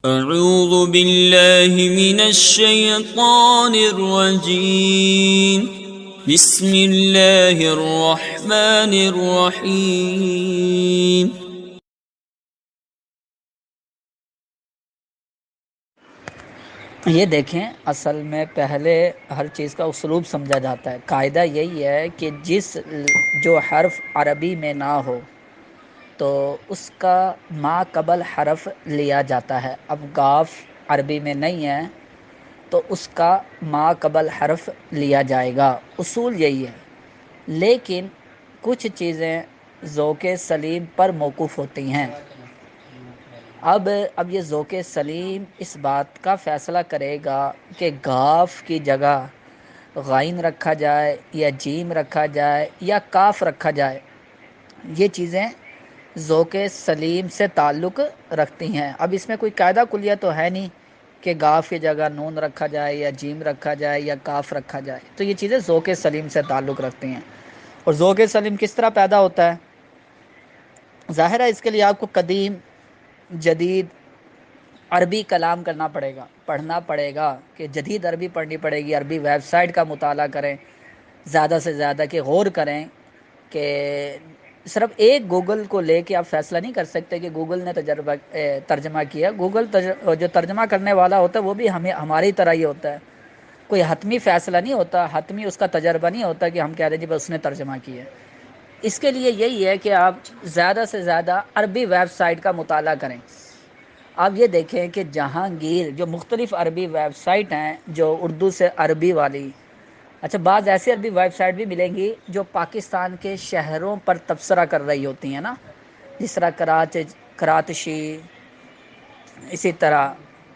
اعوذ باللہ من الشیطان الرجیم بسم اللہ الرحمن الرحیم۔ یہ دیکھیں، اصل میں پہلے ہر چیز کا اسلوب سمجھا جاتا ہے۔ قاعدہ یہی ہے کہ جو حرف عربی میں نہ ہو تو اس کا ما قبل حرف لیا جاتا ہے۔ اب قاف عربی میں نہیں ہے تو اس کا ما قبل حرف لیا جائے گا، اصول یہی ہے۔ لیکن کچھ چیزیں ذوق سلیم پر موقوف ہوتی ہیں۔ اب یہ ذوق سلیم اس بات کا فیصلہ کرے گا کہ قاف کی جگہ غائن رکھا جائے یا جیم رکھا جائے یا کاف رکھا جائے۔ یہ چیزیں ذوق سلیم سے تعلق رکھتی ہیں۔ اب اس میں کوئی قاعدہ کلیہ تو ہے نہیں کہ قاف کی جگہ نون رکھا جائے یا جیم رکھا جائے یا کاف رکھا جائے، تو یہ چیزیں ذوق سلیم سے تعلق رکھتی ہیں۔ اور ذوق سلیم کس طرح پیدا ہوتا ہے؟ ظاہر ہے اس کے لیے آپ کو قدیم جدید عربی کلام کرنا پڑے گا، پڑھنا پڑے گا کہ جدید عربی پڑھنی پڑے گی، عربی ویب سائٹ کا مطالعہ کریں زیادہ سے زیادہ، کہ غور کریں کہ صرف ایک گوگل کو لے کے آپ فیصلہ نہیں کر سکتے کہ گوگل نے ترجمہ کیا۔ گوگل جو ترجمہ کرنے والا ہوتا ہے وہ بھی ہماری طرح ہی ہوتا ہے، کوئی حتمی فیصلہ نہیں ہوتا، حتمی اس کا تجربہ نہیں ہوتا کہ ہم کہہ دیں جی بس اس نے ترجمہ کیا۔ اس کے لیے یہی ہے کہ آپ زیادہ سے زیادہ عربی ویب سائٹ کا مطالعہ کریں۔ آپ یہ دیکھیں کہ جہانگیر جو مختلف عربی ویب سائٹ ہیں جو اردو سے عربی والی، اچھا بعض ایسی عربی ویب سائٹ بھی ملیں گی جو پاکستان کے شہروں پر تبصرہ کر رہی ہوتی ہیں نا، جس طرح کراتشی، اسی طرح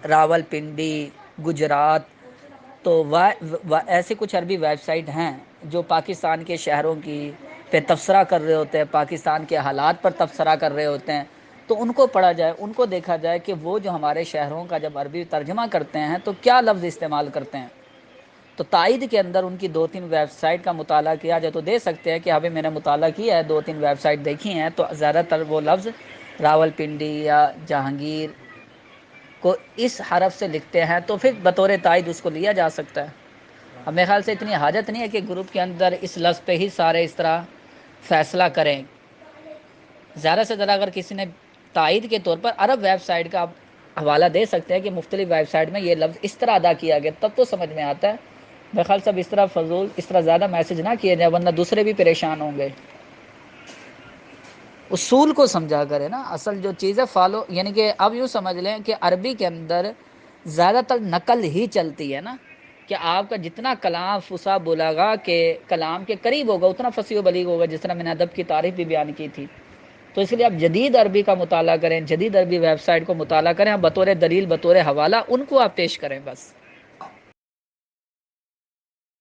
راول پنڈی، گجرات، تو ایسے کچھ عربی ویب سائٹ ہیں جو پاکستان کے شہروں کی پہ تبصرہ کر رہے ہوتے ہیں، پاکستان کے حالات پر تبصرہ کر رہے ہوتے ہیں۔ تو ان کو پڑھا جائے، ان کو دیکھا جائے کہ وہ جو ہمارے شہروں کا جب عربی ترجمہ کرتے ہیں تو کیا لفظ استعمال کرتے ہیں۔ تو تائید کے اندر ان کی 2-3 ویب سائٹ کا مطالعہ کیا جائے تو دے سکتے ہیں کہ ابھی میں نے مطالعہ کیا ہے، 2-3 ویب سائٹ دیکھی ہیں، تو زیادہ تر وہ لفظ راول پنڈی یا جہانگیر کو اس حرف سے لکھتے ہیں، تو پھر بطور تائید اس کو لیا جا سکتا ہے۔ اب میرے خیال سے اتنی حاجت نہیں ہے کہ گروپ کے اندر اس لفظ پہ ہی سارے اس طرح فیصلہ کریں۔ زیادہ سے زیادہ اگر کسی نے تائید کے طور پر عرب ویب سائٹ کا حوالہ دے سکتے ہیں کہ مختلف ویب سائٹ میں یہ لفظ اس طرح ادا کیا گیا، تب تو سمجھ میں آتا ہے۔ میرے خیال سے اب اس طرح فضول، اس طرح زیادہ میسج نہ کیے جائے ورنہ دوسرے بھی پریشان ہوں گے۔ اصول کو سمجھا کرے نا، اصل جو چیز ہے فالو، یعنی کہ اب یوں سمجھ لیں کہ عربی کے اندر زیادہ تر نقل ہی چلتی ہے نا، کہ آپ کا جتنا کلام فصیح بلاغہ کے کلام کے قریب ہوگا اتنا فصیح و بلیغ ہوگا، جس طرح میں نے ادب کی تعریف بھی بیان کی تھی۔ تو اس لیے آپ جدید عربی کا مطالعہ کریں، جدید عربی ویب سائٹ کو مطالعہ کریں، آپ بطور دلیل، بطور حوالہ ان کو آپ پیش کریں بس۔